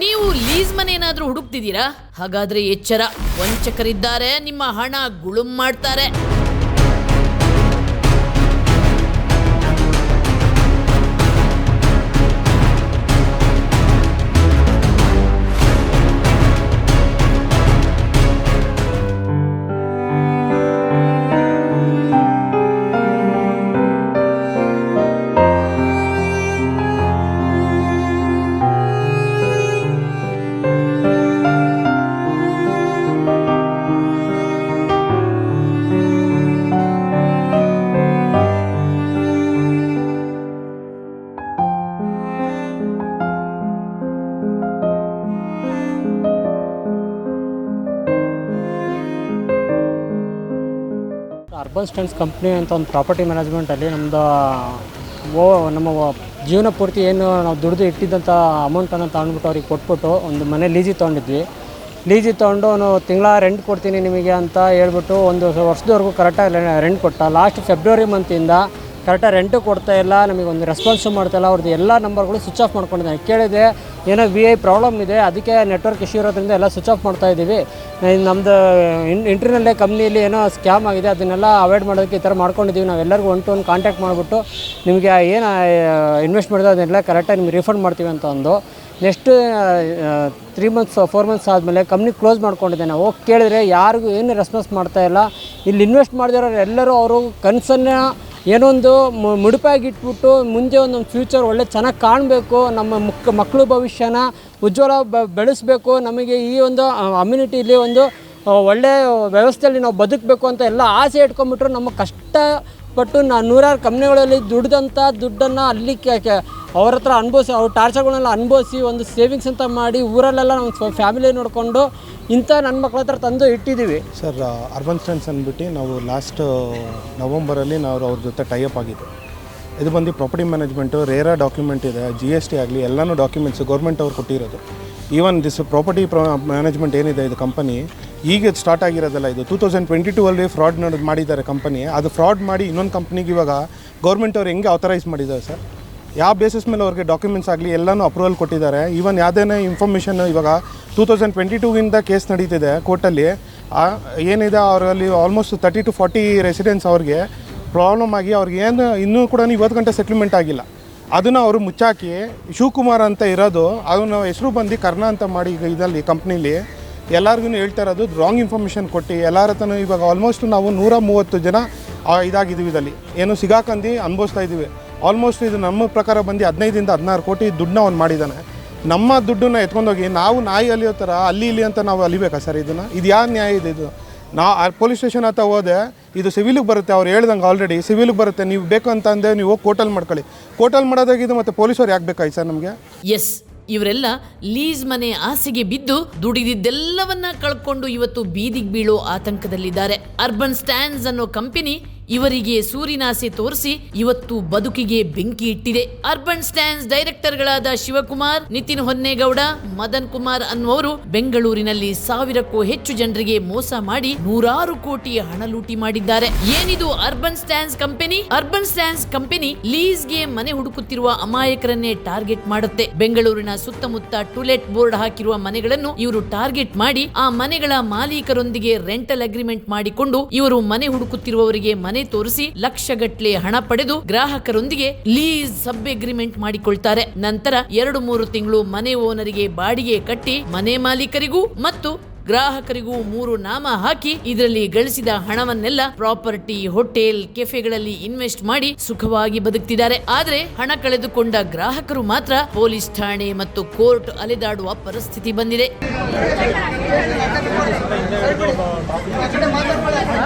ನೀವು ಲೀಸ್ ಮನೆ ಏನಾದ್ರೂ ಹುಡುಕ್ತಿದ್ದೀರಾ? ಹಾಗಾದ್ರೆ ಎಚ್ಚರ, ವಂಚಕರಿದ್ದಾರೆ, ನಿಮ್ಮ ಹಣ ಗುಳುಂ ಮಾಡ್ತಾರೆ. ಅರ್ಬನ್ ಸ್ಟ್ಯಾಂಡ್ಸ್ ಕಂಪ್ನಿ ಅಂತ ಒಂದು ಪ್ರಾಪರ್ಟಿ ಮ್ಯಾನೇಜ್ಮೆಂಟಲ್ಲಿ ನಮ್ಮ ಜೀವನ ಪೂರ್ತಿ ಏನು ನಾವು ದುಡಿದು ಇಟ್ಟಿದ್ದಂಥ ಅಮೌಂಟನ್ನು ತಗೊಂಡ್ಬಿಟ್ಟು ಅವ್ರಿಗೆ ಕೊಟ್ಬಿಟ್ಟು ಒಂದು ಮನೆ ಲೀಸಿಗೆ ತೊಗೊಂಡಿದ್ವಿ. ಲೀಸಿಗೆ ತೊಗೊಂಡು ಅವನು ತಿಂಗಳ ರೆಂಟ್ ಕೊಡ್ತೀನಿ ನಿಮಗೆ ಅಂತ ಹೇಳ್ಬಿಟ್ಟು ಒಂದು ವರ್ಷದವರೆಗೂ ಕರೆಕ್ಟಾಗಿ ರೆಂಟ್ ಕೊಟ್ಟ. ಲಾಸ್ಟ್ ಫೆಬ್ರವರಿ ಮಂತಿಂದ ಕರೆಕ್ಟಾಗಿ ರೆಂಟು ಕೊಡ್ತಾಯಿಲ್ಲ, ನಮಗೆ ಒಂದು ರೆಸ್ಪಾನ್ಸು ಮಾಡ್ತಾಯಿಲ್ಲ. ಅವ್ರದ್ದು ಎಲ್ಲ ನಂಬರ್ಗಳು ಸ್ವಿಚ್ ಆಫ್ ಮಾಡ್ಕೊಂಡಿದ್ದಾನೆ. ಕೇಳಿದೆ ಏನೋ VI ಪ್ರಾಬ್ಲಮ್ ಇದೆ, ಅದಕ್ಕೆ ನೆಟ್ವರ್ಕ್ ಇಶ್ಯೂ ಇರೋದ್ರಿಂದ ಎಲ್ಲ ಸ್ವಿಚ್ ಆಫ್ ಮಾಡ್ತಾಯಿದ್ದೀವಿ, ನಮ್ಮದು ಇಂಟರ್ನಲ್ಲೇ ಕಂಪ್ನಿಯಲ್ಲಿ ಏನೋ ಸ್ಕ್ಯಾಮ್ ಆಗಿದೆ, ಅದನ್ನೆಲ್ಲ ಅವಾಯ್ಡ್ ಮಾಡೋದಕ್ಕೆ ಈ ಥರ ಮಾಡ್ಕೊಂಡಿದ್ದೀವಿ, ನಾವೆಲ್ಲರಿಗೂ ಒಂದು ಕಾಂಟ್ಯಾಕ್ಟ್ ಮಾಡಿಬಿಟ್ಟು ನಿಮಗೆ ಏನು ಇನ್ವೆಸ್ಟ್ ಮಾಡಿದ್ರೆ ಅದನ್ನೆಲ್ಲ ಕರೆಕ್ಟಾಗಿ ನಿಮ್ಗೆ ರಿಫಂಡ್ ಮಾಡ್ತೀವಿ ಅಂತ ಒಂದು. ನೆಕ್ಸ್ಟ್ 3 months 4 months ಆದಮೇಲೆ ಕಂಪ್ನಿ ಕ್ಲೋಸ್ ಮಾಡ್ಕೊಂಡಿದ್ದಾನೆ. ಹೋಗಿ ಕೇಳಿದ್ರೆ ಯಾರಿಗೂ ಏನು ರೆಸ್ಪಾನ್ಸ್ ಮಾಡ್ತಾಯಿಲ್ಲ. ಇಲ್ಲಿ ಇನ್ವೆಸ್ಟ್ ಮಾಡಿದಿರೋರು ಎಲ್ಲರೂ ಅವರು ಕನಸನ್ನು ಏನೊಂದು ಮುಡುಪಾಗಿಟ್ಬಿಟ್ಟು ಮುಂದೆ ಒಂದು ಫ್ಯೂಚರ್ ಒಳ್ಳೆ ಚೆನ್ನಾಗಿ ಕಾಣಬೇಕು, ನಮ್ಮ ಮಕ್ಕಳು ಭವಿಷ್ಯನ ಉಜ್ವಲ ಬೆಳೆಸಬೇಕು, ನಮಗೆ ಈ ಒಂದು ಅಮ್ಯುನಿಟಿಲಿ ಒಂದು ಒಳ್ಳೆಯ ವ್ಯವಸ್ಥೆಯಲ್ಲಿ ನಾವು ಬದುಕಬೇಕು ಅಂತ ಎಲ್ಲ ಆಸೆ ಇಟ್ಕೊಂಡ್ಬಿಟ್ರು. ನಮ್ಮ ಕಷ್ಟಪಟ್ಟು ನೂರಾರು ಕಂಪ್ನಿಗಳಲ್ಲಿ ದುಡ್ದಂಥ ದುಡ್ಡನ್ನು ಅಲ್ಲಿ ಅವ್ರ ಹತ್ರ ಅನುಭವಿಸಿ, ಅವ್ರ ಟಾರ್ಚರ್ಗಳನ್ನೆಲ್ಲ ಅನುಭವಿಸಿ ಒಂದು ಸೇವಿಂಗ್ಸ್ ಅಂತ ಮಾಡಿ ಊರಲ್ಲೆಲ್ಲ ನಮ್ಮ ಫ್ಯಾಮಿಲಿ ನೋಡಿಕೊಂಡು ಇಂಥ ನನ್ನ ಮಕ್ಕಳ ಹತ್ರ ತಂದು ಇಟ್ಟಿದ್ದೀವಿ. ಸರ್, ಅರ್ಬನ್ ಸ್ಟ್ಯಾಂಡ್ಸ್ ಅಂದ್ಬಿಟ್ಟು ನಾವು ಲಾಸ್ಟ್ ನವಂಬರಲ್ಲಿ ನಾವು ಅವ್ರ ಜೊತೆ ಟೈಅಪ್ ಆಗಿದೆ. ಇದು ಬಂದು ಪ್ರಾಪರ್ಟಿ ಮ್ಯಾನೇಜ್ಮೆಂಟು, ರೇರಾ ಡಾಕ್ಯುಮೆಂಟ್ ಇದೆ, GST ಆಗಲಿ ಎಲ್ಲನೂ ಡಾಕ್ಯುಮೆಂಟ್ಸು ಗೌರ್ಮೆಂಟ್ ಅವ್ರು ಕೊಟ್ಟಿರೋದು. ಈವನ್ ದಿಸ್ ಪ್ರಾಪರ್ಟಿ ಮ್ಯಾನೇಜ್ಮೆಂಟ್ ಏನಿದೆ ಇದು ಕಂಪನಿ ಈಗ ಸ್ಟಾರ್ಟ್ ಆಗಿರೋದಲ್ಲ, ಇದು 2022 ಫ್ರಾಡ್ ಮಾಡಿದ್ದಾರೆ ಕಂಪನಿ. ಅದು ಫ್ರಾಡ್ ಮಾಡಿ ಇನ್ನೊಂದು ಕಂಪ್ನಿಗೆ ಇವಾಗ ಗೌರ್ಮೆಂಟ್ ಅವ್ರು ಹೆಂಗೆ ಆಥರೈಸ್ ಮಾಡಿದ್ದಾರೆ ಸರ್, ಯಾವ ಬೇಸಿಸ್ ಮೇಲೆ ಅವ್ರಿಗೆ ಡಾಕ್ಯುಮೆಂಟ್ಸ್ ಆಗಲಿ ಎಲ್ಲನೂ ಅಪ್ರೂವಲ್ ಕೊಟ್ಟಿದ್ದಾರೆ. ಈವನ್ ಯಾವುದೇನೇ ಇನ್ಫಾರ್ಮೇಷನ್ ಇವಾಗ 2022 ಕೇಸ್ ನಡೀತಿದೆ ಕೋರ್ಟಲ್ಲಿ. ಏನಿದೆ ಅವರಲ್ಲಿ ಆಲ್ಮೋಸ್ಟ್ 30 to 40 ರೆಸಿಡೆನ್ಸ್ ಅವ್ರಿಗೆ ಪ್ರಾಬ್ಲಮ್ ಆಗಿ ಅವ್ರಿಗೆ ಏನು ಇನ್ನೂ ಕೂಡ 20 ಗಂಟೆ ಸೆಟ್ಲ್ಮೆಂಟ್ ಆಗಿಲ್ಲ. ಅದನ್ನು ಅವರು ಮುಚ್ಚಾಕಿ ಶಿವಕುಮಾರ್ ಅಂತ ಇರೋದು, ಅದನ್ನು ಹೆಸರು ಬಂದು ಕರ್ಣ ಅಂತ ಮಾಡಿ ಈಗ ಇದರಲ್ಲಿ ಕಂಪ್ನೀಲಿ ಎಲ್ಲರಿಗೂ ಹೇಳ್ತಾ ಇರೋದು ರಾಂಗ್ ಇನ್ಫಾರ್ಮೇಷನ್ ಕೊಟ್ಟು ಎಲ್ಲರ ಹತ್ರನೂ ಇವಾಗ ಆಲ್ಮೋಸ್ಟ್ ನಾವು 130 ಜನ ಇದಾಗಿದ್ದೀವಿ. ಇದರಲ್ಲಿ ಏನು ಸಿಗಾಕಂದು ಅನುಭವಿಸ್ತಾ ಇದ್ದೀವಿ. ಆಲ್ಮೋಸ್ಟ್ ಇದು ನಮ್ಮ ಪ್ರಕಾರ ಬಂದು 15 ಇಂದ 16 ಕೋಟಿ ದುಡ್ಡನ್ನ ಅವ್ನು ಮಾಡಿದ್ದಾನೆ. ನಮ್ಮ ದುಡ್ಡನ್ನ ಎತ್ಕೊಂಡೋಗಿ ನಾವು ನಾಯಿ ಅಲಿಯೋ ಥರ ಅಲ್ಲಿ ಇಲ್ಲಿ ಅಂತ ನಾವು ಅಲಿಬೇಕಾ ಸರ್? ಇದನ್ನು ಇದು ಯಾವ ನ್ಯಾಯ ಇದೆ? ಇದು ಪೊಲೀಸ್ ಸ್ಟೇಷನ್ ಹತ್ರ ಹೋದೆ, ಇದು ಸಿವಿಲಿಗೆ ಬರುತ್ತೆ, ಅವ್ರು ಹೇಳ್ದಂಗೆ ಆಲ್ರೆಡಿ ಸಿವಿಲಿಗೆ ಬರುತ್ತೆ, ನೀವು ಬೇಕು ಅಂತ ಅಂದೆ ನೀವು ಹೋಗಿ ಕೋರ್ಟಲ್ಲಿ ಮಾಡ್ಕೊಳ್ಳಿ. ಕೋರ್ಟಲ್ಲಿ ಮಾಡೋದಾಗಿದ್ದು ಮತ್ತು ಪೊಲೀಸವ್ರು ಯಾಕೆ ಬೇಕಾಯ್ತು ಸರ್ ನಮಗೆ? ಎಸ್, ಇವರೆಲ್ಲ ಲೀಸ್ ಮನೆ ಆಸೆಗೆ ಬಿದ್ದು ದುಡಿದಿದ್ದೆಲ್ಲವನ್ನ ಕಳ್ಕೊಂಡು ಇವತ್ತು ಬೀದಿಗೆ ಬೀಳೋ ಆತಂಕದಲ್ಲಿದ್ದಾರೆ. ಅರ್ಬನ್ ಸ್ಟ್ಯಾಂಡ್ಸ್ ಅನ್ನೋ ಕಂಪನಿ ಇವರಿಗೆ ಸೂರಿನಾಸೆ ತೋರಿಸಿ ಇವತ್ತು ಬದುಕಿಗೆ ಬೆಂಕಿ ಇಟ್ಟಿದೆ. ಅರ್ಬನ್ ಸ್ಟ್ಯಾಂಡ್ಸ್ ಡೈರೆಕ್ಟರ್ಗಳಾದ ಶಿವಕುಮಾರ್, ನಿತಿನ್ ಹೊನ್ನೇಗೌಡ, ಮದನ್ ಕುಮಾರ್ ಅನ್ನುವರು ಬೆಂಗಳೂರಿನಲ್ಲಿ 1000ಕ್ಕೂ ಹೆಚ್ಚು ಜನರಿಗೆ ಮೋಸ ಮಾಡಿ 100 ಕೋಟಿ ಹಣ ಲೂಟಿ ಮಾಡಿದ್ದಾರೆ. ಏನಿದು Urban Stands company? Urban Stands company ಲೀಸ್ಗೆ ಮನೆ ಹುಡುಕುತ್ತಿರುವ ಅಮಾಯಕರನ್ನೇ ಟಾರ್ಗೆಟ್ ಮಾಡುತ್ತೆ. ಬೆಂಗಳೂರಿನ ಸುತ್ತಮುತ್ತ ಟೂಲೆಟ್ ಬೋರ್ಡ್ ಹಾಕಿರುವ ಮನೆಗಳನ್ನು ಇವರು ಟಾರ್ಗೆಟ್ ಮಾಡಿ ಆ ಮನೆಗಳ ಮಾಲೀಕರೊಂದಿಗೆ ರೆಂಟಲ್ ಅಗ್ರಿಮೆಂಟ್ ಮಾಡಿಕೊಂಡು ಇವರು ಮನೆ ಹುಡುಕುತ್ತಿರುವವರಿಗೆ ಮನೆ ತೋರಿಸಿ ಲಕ್ಷಗಟ್ಟಲೆ ಹಣ ಪಡೆದು ಗ್ರಾಹಕರೊಂದಿಗೆ ಲೀಸ್ ಸಬ್ ಅಗ್ರಿಮೆಂಟ್ ಮಾಡಿಕೊಳ್ತಾರೆ. ನಂತರ 2-3 ತಿಂಗಳು ಮನೆ ಓನರಿಗೆ ಬಾಡಿಗೆ ಕಟ್ಟಿ ಮನೆ ಮಾಲೀಕರಿಗೂ ಮತ್ತು ಗ್ರಾಹಕರಿಗೂ 3 ನಾಮ ಹಾಕಿ ಇದರಲ್ಲಿ ಗಳಿಸಿದ ಹಣವನ್ನೆಲ್ಲ ಪ್ರಾಪರ್ಟಿ, ಹೋಟೆಲ್, ಕೆಫೆಗಳಲ್ಲಿ ಇನ್ವೆಸ್ಟ್ ಮಾಡಿ ಸುಖವಾಗಿ ಬದುಕ್ತಿದ್ದಾರೆ. ಆದ್ರೆ ಹಣ ಕಳೆದುಕೊಂಡ ಗ್ರಾಹಕರು ಮಾತ್ರ ಪೊಲೀಸ್ ಠಾಣೆ ಮತ್ತು ಕೋರ್ಟ್ ಅಲೆದಾಡುವ ಪರಿಸ್ಥಿತಿ ಬಂದಿದೆ.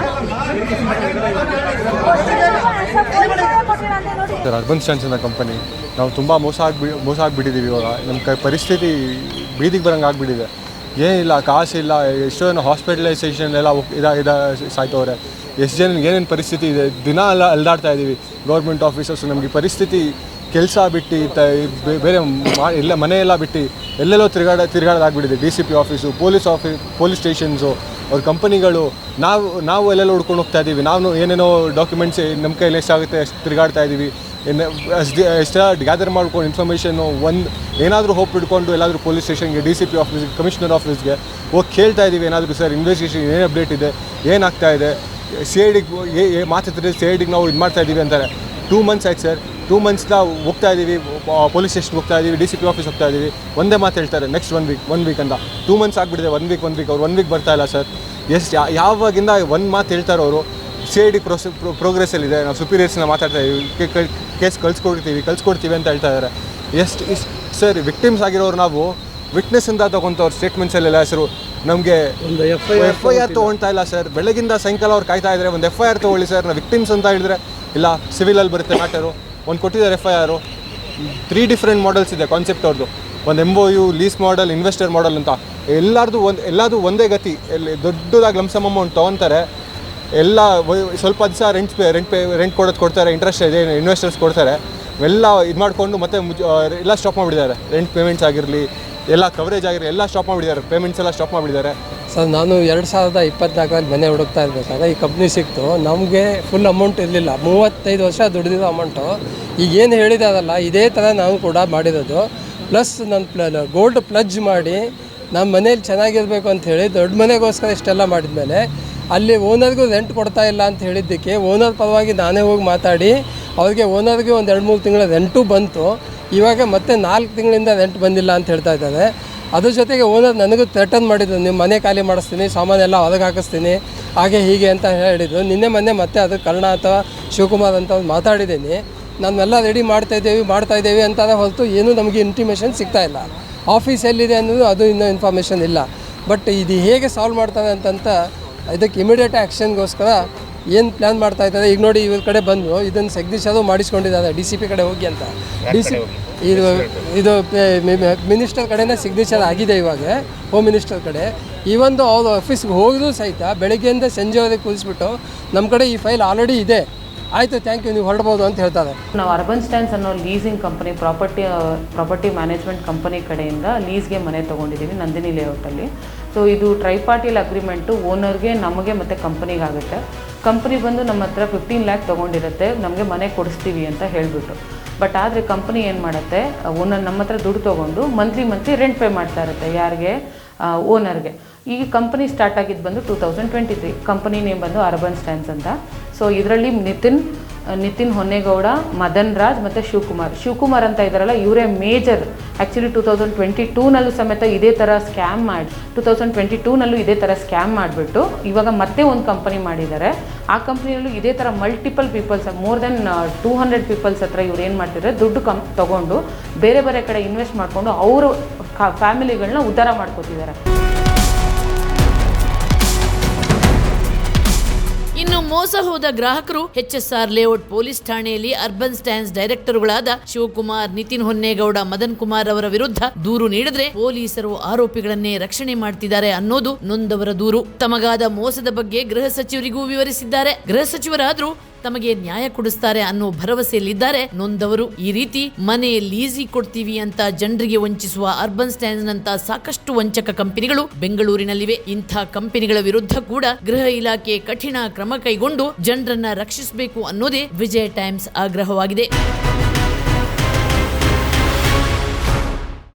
ಅರ್ಬನ್ ಸ್ಟ್ಯಾಂಡ್ಸ್ ಅನ್ನೋ ಕಂಪನಿ ನಾವು ತುಂಬ ಮೋಸ ಆಗಿಬಿಟ್ಟಿದ್ದೀವಿ. ಇವಾಗ ನಮ್ಮ ಪರಿಸ್ಥಿತಿ ಬೀದಿಗೆ ಬರೋಂಗೆ ಆಗಿಬಿಟ್ಟಿದೆ. ಏನಿಲ್ಲ, ಕಾಸಿಲ್ಲ, ಎಷ್ಟೋ ಜನ ಹಾಸ್ಪಿಟಲೈಸೇಷನ್ ಎಲ್ಲ ಸಾಯ್ತವ್ರೆ. ಎಷ್ಟು ಜನ ಏನೇನು ಪರಿಸ್ಥಿತಿ ಇದೆ, ದಿನ ಎಲ್ಲ ಅಲ್ದಾಡ್ತಾ ಇದ್ದೀವಿ. ಗೌರ್ಮೆಂಟ್ ಆಫೀಸರ್ಸ್ ನಮಗೆ ಪರಿಸ್ಥಿತಿ ಕೆಲಸ ಬಿಟ್ಟು ಬೇರೆ ಎಲ್ಲ ಮನೆಯೆಲ್ಲ ಬಿಟ್ಟು ಎಲ್ಲೆಲ್ಲೋ ತಿರುಗಾಡೋದಾಗ್ಬಿಟ್ಟಿದೆ. DCP ಆಫೀಸು, ಪೊಲೀಸ್ ಸ್ಟೇಷನ್ಸು, ಅವ್ರ ಕಂಪನಿಗಳು, ನಾವು ಎಲ್ಲೆಲ್ಲ ಹುಡ್ಕೊಂಡು ಹೋಗ್ತಾ ಇದ್ದೀವಿ. ನಾವು ಏನೇನೋ ಡಾಕ್ಯುಮೆಂಟ್ಸ್ ನಮ್ಮ ಕೈಯಲ್ಲಿ ಎಷ್ಟಾಗುತ್ತೆ ಅಷ್ಟು ತಿರುಗಾಡ್ತಾ ಇದ್ದೀವಿ. ಎಷ್ಟ ಗ್ಯಾದರ್ ಮಾಡ್ಕೊಂಡು ಇನ್ಫಾರ್ಮೇಷನ್ನು ಏನಾದರೂ ಹೋಪ್ ಇಟ್ಕೊಂಡು ಎಲ್ಲಾದರೂ ಪೊಲೀಸ್ ಸ್ಟೇಷನ್ಗೆ DCP ಆಫೀಸ್ಗೆ ಕಮಿಷನರ್ ಆಫೀಸ್ಗೆ ಹೋಗಿ ಕೇಳ್ತಾ ಇದ್ದೀವಿ ಏನಾದರೂ ಸರ್ ಇನ್ವೆಸ್ಟಿಗೇಷನ್ ಏನು ಅಪ್ಡೇಟ್ ಇದೆ, ಏನಾಗ್ತಾ ಇದೆ, CID ಮಾತಾಡ್ತಿದ್ರೆ CID ನಾವು ಇದು ಮಾಡ್ತಾ ಇದ್ದೀವಿ ಅಂತಾರೆ. 2 months ಆಯ್ತು ಸರ್. 2 monthsದ ಹೋಗ್ತಾ ಇದ್ದೀವಿ, ಪೊಲೀಸ್ ಸ್ಟೇಷನ್ಗೆ ಹೋಗ್ತಾ ಇದ್ದೀವಿ, DCP ಆಫೀಸ್ ಹೋಗ್ತಾ ಇದ್ದೀವಿ, ಒಂದೇ ಮಾತು ಹೇಳ್ತಾರೆ ನೆಕ್ಸ್ಟ್ 1 week ಅಂತ. 2 months ಆಗಿಬಿಟ್ಟಿದೆ, 1 week ಅವ್ರು 1 week ಬರ್ತಾ ಇಲ್ಲ ಸರ್. ಯಾವಾಗಿಂದ ಒಂದು ಮಾತು ಹೇಳ್ತಾರೋ ಅವರು CID ಪ್ರೋಗ್ರೆಸ್ಸಲ್ಲಿದೆ, ನಾವು ಸುಪೀರಿಯರ್ಸ್ನ ಮಾತಾಡ್ತಾ ಇದ್ದೀವಿ, ಕೇಸ್ ಕಳ್ಸ್ಕೊಡ್ತೀವಿ ಅಂತ ಹೇಳ್ತಾ ಇದ್ದಾರೆ. ಇಷ್ಟು ಸರ್ ವಿಕ್ಟಿಮ್ಸ್ ಆಗಿರೋರು ನಾವು ವಿಟ್ನೆಸ್ಸಿಂದ ತೊಗೊತವ್ರು ಸ್ಟೇಟ್ಮೆಂಟ್ಸಲ್ಲೆಲ್ಲ ಹೆಸರು ನಮಗೆ ಒಂದು FIR ತೊಗೊಳ್ತಾ ಇಲ್ಲ ಸರ್. ಬೆಳಗಿಂದ ಸಾಯಂಕಾಲ ಅವ್ರು ಕಾಯ್ತಾ ಇದ್ದಾರೆ, ಒಂದು FIR ತೊಗೊಳ್ಳಿ ಸರ್. ನಾವು ವಿಕ್ಟಿಮ್ಸ್ ಅಂತ ಹೇಳಿದ್ರೆ ಇಲ್ಲ ಸಿವಿಲಲ್ಲಿ ಬರುತ್ತೆ ಮ್ಯಾಟರು. ಒಂದು ಕೊಟ್ಟಿದ್ದಾರೆ FIR. 3 different ಮಾಡಲ್ಸ್ ಇದೆ ಕಾನ್ಸೆಪ್ಟ್ ಅವ್ರದ್ದು. ಒಂದು MOU, ಲೀಸ್ ಮಾಡಲ್, ಇನ್ವೆಸ್ಟರ್ ಮಾಡಲ್ ಅಂತ. ಎಲ್ಲದು ಒಂದೇ ಗತಿ. ದೊಡ್ಡದಾಗಿ ಲಂಸಮ್ ಅಮೌಂಟ್ ತೊಗೊತಾರೆ, ಎಲ್ಲ ಸ್ವಲ್ಪ ದಿವಸ ರೆಂಟ್ ಕೊಡ್ತಾರೆ, ಇಂಟ್ರೆಸ್ಟ್ ಇದೆ ಇನ್ವೆಸ್ಟರ್ಸ್ ಕೊಡ್ತಾರೆ, ಎಲ್ಲ ಇದು ಮಾಡಿಕೊಂಡು ಮತ್ತೆ ಎಲ್ಲ ಸ್ಟಾಪ್ ಮಾಡಿಬಿಟ್ಟಿದ್ದಾರೆ. ರೆಂಟ್ ಪೇಮೆಂಟ್ಸ್ ಆಗಿರಲಿ, ಎಲ್ಲ ಕವರೇಜ್ ಆಗಿರಲಿ, ಎಲ್ಲ ಸ್ಟಾಪ್ ಮಾಡಿಬಿಟ್ಟಿದ್ದಾರೆ, ಪೇಮೆಂಟ್ಸ್ ಎಲ್ಲ ಸ್ಟಾಪ್ ಮಾಡಿಬಿಟ್ಟಿದ್ದಾರೆ. ಸರ್ ನಾನು 2024 ಮನೆ ಹುಡುಕ್ತಾ ಇರಬೇಕಾದ್ರೆ ಈ ಕಂಪ್ನಿ ಸಿಕ್ತು. ನಮಗೆ ಫುಲ್ ಅಮೌಂಟ್ ಇರಲಿಲ್ಲ, 35 ವರ್ಷ ದುಡಿದಿರೋ ಅಮೌಂಟು. ಈಗ ಏನು ಹೇಳಿದಾರಲ್ಲ ಇದೇ ಥರ ನಾವು ಕೂಡ ಮಾಡಿರೋದು. ಪ್ಲಸ್ ನಾನು ಗೋಲ್ಡ್ ಪ್ಲಜ್ ಮಾಡಿ ನಮ್ಮ ಮನೇಲಿ ಚೆನ್ನಾಗಿರಬೇಕು ಅಂತ ಹೇಳಿ ದೊಡ್ಡ ಮನೆಗೋಸ್ಕರ ಇಷ್ಟೆಲ್ಲ ಮಾಡಿದ್ಮೇಲೆ ಅಲ್ಲಿ ಓನರ್ಗೂ ರೆಂಟ್ ಕೊಡ್ತಾ ಇಲ್ಲ ಅಂತ ಹೇಳಿದ್ದಕ್ಕೆ ಓನರ್ ಪರವಾಗಿ ನಾನೇ ಹೋಗಿ ಮಾತಾಡಿ ಅವ್ರಿಗೆ ಓನರ್ಗೆ ಒಂದು 2-3 ತಿಂಗಳ ರೆಂಟು ಬಂತು. ಇವಾಗ ಮತ್ತೆ 4 ತಿಂಗಳಿಂದ ರೆಂಟ್ ಬಂದಿಲ್ಲ ಅಂತ ಹೇಳ್ತಾ ಇದ್ದಾರೆ. ಅದ್ರ ಜೊತೆಗೆ ಓನರ್ ನನಗೂ ಥ್ರೆಟನ್ ಮಾಡಿದ್ರು, ನಿಮ್ಮ ಮನೆ ಖಾಲಿ ಮಾಡಿಸ್ತೀನಿ, ಸಾಮಾನೆಲ್ಲ ಹೊರಗೆ ಹಾಕಿಸ್ತೀನಿ, ಹಾಗೆ ಹೀಗೆ ಅಂತ ಹೇಳಿದ್ರು. ನಿನ್ನೆ ಮೊನ್ನೆ ಮತ್ತೆ ಅದು ಕರ್ಣ ಅಥವಾ ಶಿವಕುಮಾರ್ ಅಂತ ಮಾತಾಡಿದ್ದೀನಿ. ನಾವೆಲ್ಲ ರೆಡಿ ಮಾಡ್ತಾಯಿದ್ದೇವೆ ಅಂತಾನೆ ಹೊರತು ಏನೂ ನಮಗೆ ಇಂಟಿಮೇಷನ್ ಸಿಗ್ತಾಯಿಲ್ಲ. ಆಫೀಸ್ ಎಲ್ಲಿದೆ ಅನ್ನೋದು ಅದು ಇನ್ನೂ ಇನ್ಫಾರ್ಮೇಷನ್ ಇಲ್ಲ. ಬಟ್ ಇದು ಹೇಗೆ ಸಾಲ್ವ್ ಮಾಡ್ತಾರೆ ಅಂತಂತ ಇದಕ್ಕೆ ಇಮಿಡಿಯೇಟ್ ಆ್ಯಕ್ಷನ್ಗೋಸ್ಕರ ಏನು ಪ್ಲ್ಯಾನ್ ಮಾಡ್ತಾ ಇದ್ದಾರೆ. ಈಗ ನೋಡಿ ಇವ್ರ ಕಡೆ ಬಂದು ಇದನ್ನು ಸಿಗ್ನೇಚರು ಮಾಡಿಸ್ಕೊಂಡಿದ್ದಾರೆ DCP ಕಡೆ ಹೋಗಿ ಅಂತ. ಇದು ಮಿನಿಸ್ಟರ್ ಕಡೆನೇ ಸಿಗ್ನೇಚರ್ ಆಗಿದೆ ಇವಾಗ, ಹೋಮ್ ಮಿನಿಸ್ಟರ್ ಕಡೆ. ಈವೊಂದು ಅವ್ರ ಆಫೀಸ್ಗೆ ಹೋಗಿದ್ರು ಸಹಿತ ಬೆಳಗ್ಗೆಯಿಂದ ಸಂಜೆವರೆಗೆ ಕೂರಿಸ್ಬಿಟ್ಟು ನಮ್ಮ ಕಡೆ ಈ ಫೈಲ್ ಆಲ್ರೆಡಿ ಇದೆ, ಆಯಿತು ಥ್ಯಾಂಕ್ ಯು, ನೀವು ಹೊರಡ್ಬೋದು ಅಂತ ಹೇಳ್ತಾರೆ. ನಾವು ಅರ್ಬನ್ ಸ್ಟ್ಯಾಂಡ್ಸ್ ಅನ್ನೋ leasing company, property management company ಕಡೆಯಿಂದ ಲೀಸ್ಗೆ ಮನೆ ತೊಗೊಂಡಿದ್ದೀವಿ ನಂದಿನಿ ಲೇಔಟಲ್ಲಿ. ಸೊ ಇದು ಟ್ರೈಪಾರ್ಟಿಲ್ ಅಗ್ರಿಮೆಂಟು ಓನರ್ಗೆ, ನಮಗೆ ಮತ್ತು ಕಂಪನಿಗಾಗುತ್ತೆ. ಕಂಪನಿ ಬಂದು ನಮ್ಮ ಹತ್ರ 15 lakh ತೊಗೊಂಡಿರುತ್ತೆ, ನಮಗೆ ಮನೆ ಕೊಡಿಸ್ತೀವಿ ಅಂತ ಹೇಳಿಬಿಟ್ಟು. ಬಟ್ ಆದರೆ ಕಂಪನಿ ಏನು ಮಾಡುತ್ತೆ, ಓನರ್ ನಮ್ಮ ಹತ್ರ ದುಡ್ಡು ತೊಗೊಂಡು ಮಂತ್ಲಿ ರೆಂಟ್ ಪೇ ಮಾಡ್ತಾ ಇರುತ್ತೆ. ಯಾರಿಗೆ? ಓನರ್ಗೆ. ಈ ಕಂಪನಿ ಸ್ಟಾರ್ಟ್ ಆಗಿದ್ದು ಬಂದು 2023. ಕಂಪನಿ ನೇಮ್ ಬಂದು ಅರ್ಬನ್ ಸ್ಟ್ಯಾಂಡ್ಸ್ ಅಂತ. ಸೊ ಇದರಲ್ಲಿ ನಿತಿನ್ ಹೊನ್ನೇಗೌಡ, ಮದನ್ ರಾಜ್ ಮತ್ತು ಶಿವಕುಮಾರ್ ಅಂತ ಇದ್ದಾರಲ್ಲ, ಇವರೇ ಮೇಜರ್. ಆ್ಯಕ್ಚುಲಿ 2022ನಲ್ಲೂ ಸಮೇತ ಇದೇ ಥರ ಸ್ಕ್ಯಾಮ್ ಮಾಡಿ 2022ನಲ್ಲೂ ಇದೇ ಥರ ಸ್ಕ್ಯಾಮ್ ಮಾಡಿಬಿಟ್ಟು ಇವಾಗ ಮತ್ತೆ ಒಂದು ಕಂಪನಿ ಮಾಡಿದ್ದಾರೆ. ಆ ಕಂಪ್ನಿಯಲ್ಲೂ ಇದೇ ಥರ multiple peoples, more than 200 peoples ಹತ್ರ ಇವ್ರು ಏನು ಮಾಡ್ತಿದ್ದಾರೆ, ದುಡ್ಡು ತೊಗೊಂಡು ಬೇರೆ ಕಡೆ ಇನ್ವೆಸ್ಟ್ ಮಾಡಿಕೊಂಡು ಅವರು ಫ್ಯಾಮಿಲಿಗಳನ್ನ ಉದ್ಧಾರ ಮಾಡ್ಕೋತಿದ್ದಾರೆ. ಇನ್ನು ಮೋಸ ಹೋದ ಗ್ರಾಹಕರು HSR ಲೇಔಟ್ ಪೊಲೀಸ್ ಠಾಣೆಯಲ್ಲಿ ಅರ್ಬನ್ ಸ್ಟ್ಯಾಂಡ್ಸ್ ಡೈರೆಕ್ಟರ್ಗಳಾದ ಶಿವಕುಮಾರ್, ನಿತಿನ್ ಹೊನ್ನೇಗೌಡ, ಮದನ್ ಕುಮಾರ್ ಅವರ ವಿರುದ್ಧ ದೂರು ನೀಡಿದ್ರೆ ಪೊಲೀಸರು ಆರೋಪಿಗಳನ್ನೇ ರಕ್ಷಣೆ ಮಾಡ್ತಿದ್ದಾರೆ ಅನ್ನೋದು ನೊಂದವರ ದೂರು. ತಮಗಾದ ಮೋಸದ ಬಗ್ಗೆ ಗೃಹ ಸಚಿವರಿಗೂ ವಿವರಿಸಿದ್ದಾರೆ. ಗೃಹ ಸಚಿವರಾದ್ರೂ ತಮಗೆ ನ್ಯಾಯ ಕೊಡಿಸ್ತಾರೆ ಅನ್ನೋ ಭರವಸೆಯಲ್ಲಿದ್ದಾರೆ ನೊಂದವರು. ಈ ರೀತಿ ಮನೆ ಲೀಸಿಗೆ ಕೊಡ್ತೀವಿ ಅಂತ ಜನರಿಗೆ ವಂಚಿಸುವ ಅರ್ಬನ್ ಸ್ಟ್ಯಾಂಡ್ಸ್ ನಂತ ಸಾಕಷ್ಟು ವಂಚಕ ಕಂಪನಿಗಳು ಬೆಂಗಳೂರಿನಲ್ಲಿವೆ. ಇಂಥ ಕಂಪನಿಗಳ ವಿರುದ್ಧ ಕೂಡ ಗೃಹ ಇಲಾಖೆ ಕಠಿಣ ಕ್ರಮ ಕೈಗೊಂಡು ಜನರನ್ನ ರಕ್ಷಿಸಬೇಕು ಅನ್ನೋದೇ ವಿಜಯ ಟೈಮ್ಸ್ ಆಗ್ರಹವಾಗಿದೆ.